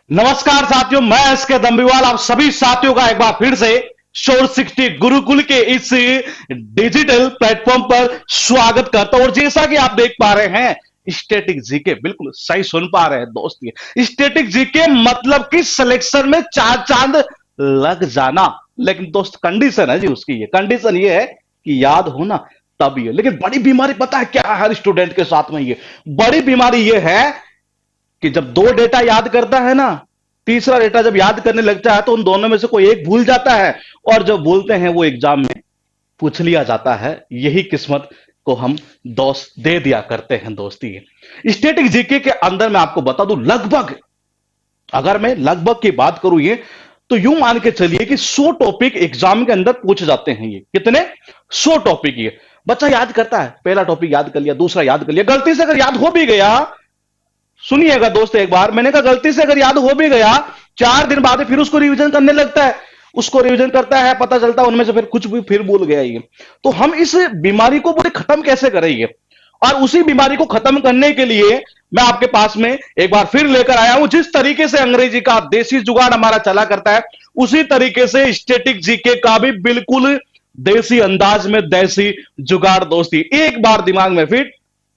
नमस्कार साथियों, मैं एसके दम्बीवाल आप सभी साथियों का एक बार फिर से शोर 60 गुरुकुल के इस डिजिटल प्लेटफॉर्म पर स्वागत करता हूं। और जैसा कि आप देख पा रहे हैं, स्टैटिक जीके, बिल्कुल सही सुन पा रहे हैं दोस्त। ये स्टैटिक जीके मतलब कि सिलेक्शन में चार चांद लग जाना। लेकिन दोस्त कंडीशन है जी उसकी, ये कंडीशन ये है कि याद होना तब ये। लेकिन बड़ी बीमारी पता है क्या है हर स्टूडेंट के साथ में? ये बड़ी बीमारी ये है कि जब दो डेटा याद करता है ना, तीसरा डेटा जब याद करने लगता है तो उन दोनों में से कोई एक भूल जाता है, और जो भूलते हैं वो एग्जाम में पूछ लिया जाता है। यही किस्मत को हम दोस्त दे दिया करते हैं दोस्ती। स्टैटिक जीके के अंदर मैं आपको बता दूं, लगभग, अगर मैं लगभग की बात करूं ये, तो यूं मान के चलिए कि 100 टॉपिक एग्जाम के अंदर पूछे जाते हैं। ये कितने? 100 टॉपिक। ये बच्चा याद करता है, पहला टॉपिक याद कर लिया, दूसरा याद कर लिया, गलती से अगर याद हो भी गया, सुनिएगा दोस्त एक बार, मैंने कहा गलती से अगर याद हो भी गया, 4 दिन बाद फिर उसको रिवीजन करने लगता है, उसको रिवीजन करता है, पता चलता है उनमें से फिर कुछ भी फिर भूल गया। ये तो हम इस बीमारी को पूरे खत्म कैसे करेंगे? और उसी बीमारी को खत्म करने के लिए मैं आपके पास में एक बार फिर लेकर आया हूं। जिस तरीके से अंग्रेजी का देसी जुगाड़ हमारा चला करता है, उसी तरीके से स्टैटिक जीके का भी बिल्कुल देसी अंदाज में देसी जुगाड़ दोस्ती। एक बार दिमाग में फिट,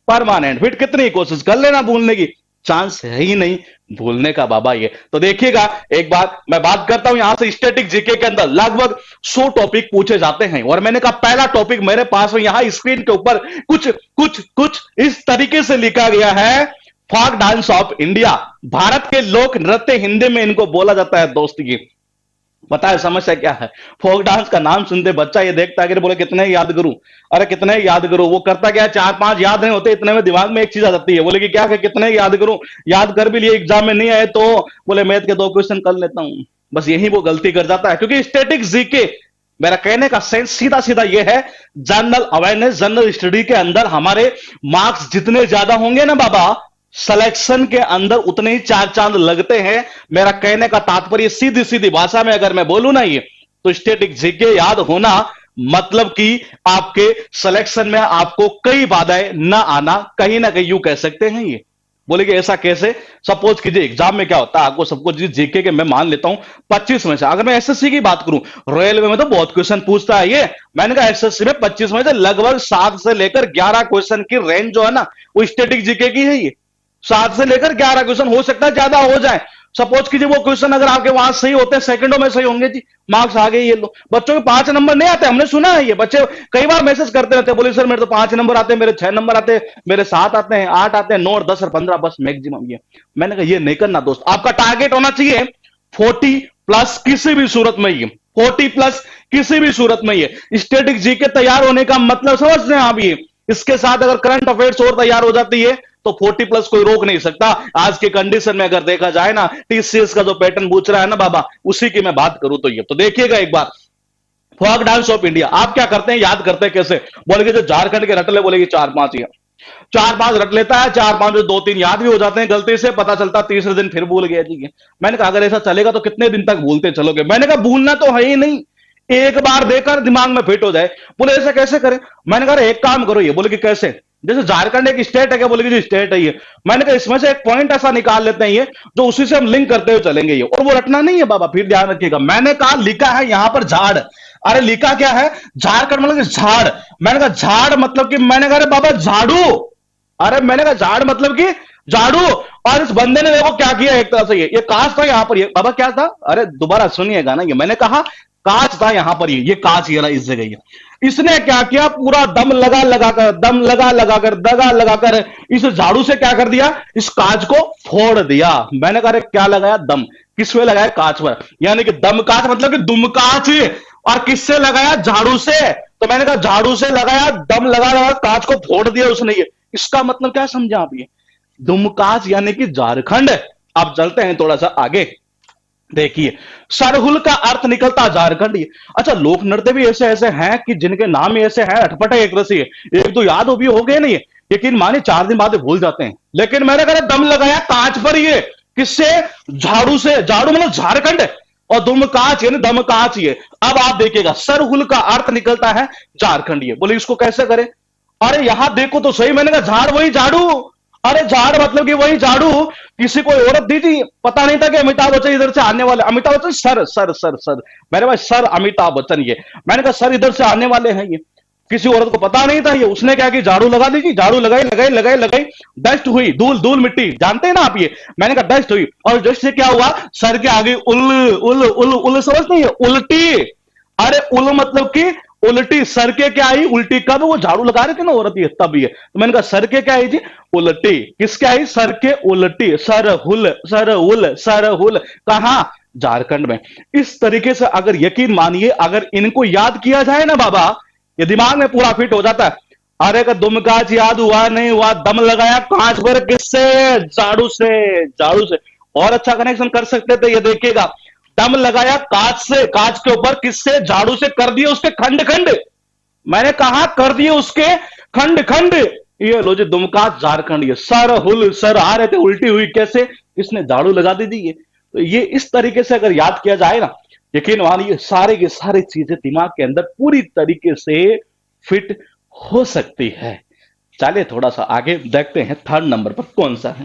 परमानेंट फिट। कितनी कोशिश कर लेना, भूलने की चांस है ही नहीं भूलने का बाबा। ये तो देखिएगा, एक बार मैं बात करता हूं यहां से। स्टैटिक जीके के अंदर लगभग 100 टॉपिक पूछे जाते हैं, और मैंने कहा पहला टॉपिक मेरे पास में यहां स्क्रीन के ऊपर कुछ कुछ कुछ इस तरीके से लिखा गया है, folk dance of India. Bharat के लोक नृत्य, हिंदी में इनको बोला जाता है दोस्त। की पता है समस्या क्या है? फोक डांस का नाम सुनते बच्चा ये देखता है कि बोले कितने याद करूं, अरे कितने याद करूं। वो करता क्या है, 4-5 याद नहीं होते, इतने में दिमाग में एक चीज आ जाती है, बोले कि क्या कितने याद करूं, याद कर भी लिए, एग्जाम में नहीं आए तो बोले मैथ के 2 क्वेश्चन कर लेता हूं। बस यही वो गलती कर जाता है, क्योंकि स्टैटिक जीके, मेरा कहने का सेंस सीधा सीधा ये है, जनरल अवेयरनेस, जनरल स्टडी के अंदर हमारे मार्क्स जितने ज्यादा होंगे ना बाबा, सिलेक्शन के अंदर उतने ही चार चांद लगते हैं। मेरा कहने का तात्पर्य सीधी सीधी भाषा में अगर मैं बोलूं ना, ये तो स्टैटिक जीके याद होना मतलब कि आपके सिलेक्शन में आपको कई बाधाएं ना आना, कहीं ना कहीं यूं कह सकते हैं। ये बोले कि ऐसा कैसे? सपोज कीजिए एग्जाम में क्या होता है, आपको सबको जीके के मैं मान लेता हूं 25 में से, अगर मैं एसएससी की बात करूं, रेलवे में तो बहुत क्वेश्चन पूछता है ये, मैंने कहा एसएससी में 25 में से लगभग 7 से लेकर 11 क्वेश्चन की रेंज जो है ना, वो स्टैटिक जीके की है। ये 7 से लेकर 11 क्वेश्चन, हो सकता है ज्यादा हो जाए। सपोज कीजिए वो क्वेश्चन अगर आपके वहां सही होते हैं, सेकंडों में सही होंगे जी, मार्क्स आ गए। ये लो, बच्चों के 5 नंबर नहीं आते, हमने सुना है। ये बच्चे कई बार मैसेज करते रहते हैं, बोले सर मेरे तो 5 नंबर आते हैं, मेरे 6 नंबर आते हैं, मेरे 7 आते हैं, 8 आते हैं, 9 और 10 और 15 बस मैक्सिमम। ये मैंने कहा ये नहीं करना दोस्त, आपका टारगेट होना चाहिए 40 प्लस किसी भी सूरत में। ये 40 प्लस किसी भी सूरत में। ये स्टैटिक जीके तैयार होने का मतलब समझ रहे हैं आप? ये इसके साथ अगर करंट अफेयर्स और तैयार हो जाती है तो 40 प्लस कोई रोक नहीं सकता। आज के कंडीशन में अगर देखा जाए ना, टीसीएस का जो पैटर्न पूछ रहा है ना बाबा, उसी की मैं बात करूं तो ये तो देखिएगा एक बार, फोक डांस ऑफ इंडिया आप क्या करते हैं, याद करते हैं कैसे? बोले कि जो झारखंड के रटले, बोले कि 4-5 ही 4-5 रट लेता है, 4-5 में 2-3 याद भी हो जाते हैं गलती से, पता चलता तीसरे दिन फिर भूल गया। ठीक है, मैंने कहा अगर ऐसा चलेगा तो कितने दिन तक भूलते चलोगे? मैंने कहा भूलना तो है ही नहीं, एक बार देकर दिमाग में फिट हो जाए। बोले ऐसा कैसे करें? मैंने कहा एक काम करो। ये बोले कि कैसे? जैसे झारखंड एक स्टेट है क्या? बोले कि स्टेट है ये। मैंने कहा इसमें से एक पॉइंट ऐसा निकाल लेते हैं ये, जो उसी से हम लिंक करते हुए चलेंगे। ये और वो रटना नहीं है बाबा, फिर ध्यान रखिएगा। मैंने कहा लिखा है यहां पर झाड़, अरे लिखा क्या है? झारखंड मतलब कि झाड़। मैंने कहा झाड़ मतलब कि, मैंने कहा बाबा झाड़ू, अरे मैंने कहा झाड़ मतलब कि झाड़ू। और इस बंदे ने देखो क्या किया, एक तरह से ये कांच था यहां पर। ये बाबा क्या था? अरे दोबारा सुनिएगा ना, ये मैंने कहा कांच था यहां पर, ये कांच ये रहा इस जगह। ये इसने क्या किया, पूरा दम लगा लगाकर, दम लगा लगाकर, दगा लगाकर इस झाड़ू से क्या कर दिया, इस कांच को फोड़ दिया। मैंने कहा क्या लगाया? दम। किस में लगाया? कांच पर, यानी कि दम कांच मतलब कि दुम कांच। और किससे लगाया? झाड़ू से। तो मैंने कहा झाड़ू से लगाया, दम लगा लगा कांच को फोड़ दिया उसने। ये इसका मतलब क्या समझा आप? ये दुमकाज यानी कि झारखंड। अब चलते हैं थोड़ा सा आगे, देखिए सरहुल का अर्थ निकलता झारखंड। अच्छा, लोक नृत्य भी ऐसे ऐसे हैं कि जिनके नाम ही ऐसे हैं, अटपटे एक रसी है, एक तो याद हो भी हो गए नहीं, यकीन माने 4 दिन बाद भूल जाते हैं। लेकिन मैंने कहा दम लगाया कांच पर, ये किससे? झाड़ू से। झाड़ू मतलब झारखंड, और दुम कांच यानी दम कांच। ये अब आप देखिएगा, सरहुल का अर्थ निकलता है झारखंड। ये बोले इसको कैसे करें? अरे यहां देखो तो सही, मैंने कहा झाड़ वही झाड़ू, अरे झाड़ मतलब कि वही झाड़ू किसी कोई औरत दी थी, पता नहीं था कि अमिताभ बच्चन इधर से आने वाले। Amitabh Bachchan sir sir sir sir, मेरे भाई सर अमिताभ बच्चन ये, मैंने कहा सर इधर से आने वाले हैं ये, किसी औरत को पता नहीं था ये, उसने क्या कि झाड़ू लगा दी थी, झाड़ू लगाई लगाई लगाई लगाई, डस्ट हुई, धूल धूल मिट्टी, जानते हैं ना आप ये। मैंने कहा डस्ट हुई, और डस्ट से क्या हुआ, सर के आगे उल उल उल उल, समझ नहीं है, उल्टी। अरे उल मतलब कि उल्टी, सर के क्या आई उल्टी, कब वो झाड़ू लगा रहे थे ना औरत, ये तब ये, तो मैंने कहा सर के क्या आई जी, उल्टी। किसके आई, सर के उल्टी, सर उल सर हुल, कहा, झारखंड में। इस तरीके से अगर यकीन मानिए, अगर इनको याद किया जाए ना बाबा, ये दिमाग में पूरा फिट हो जाता है। अरे का दुम काज याद हुआ नहीं हुआ, दम लगाया कांच पर, किससे, झाड़ू से, झाड़ू से। और अच्छा कनेक्शन कर सकते थे, ये देखिएगा, दम लगाया कांच से, कांच के ऊपर, किससे, झाड़ू से, कर दिए उसके खंड खंड। मैंने कहा कर दिए उसके खंड खंड। ये लो जी दुमका झारखंड, ये सर हुल, सर आ रहे थे उल्टी हुई, कैसे, इसने झाड़ू लगा दी थी ये। तो ये इस तरीके से अगर याद किया जाए ना, यकीन मानिए सारे के सारे चीजें दिमाग के अंदर पूरी तरीके से फिट हो सकती है। चलिए थोड़ा सा आगे देखते हैं, थर्ड नंबर पर कौन सा है।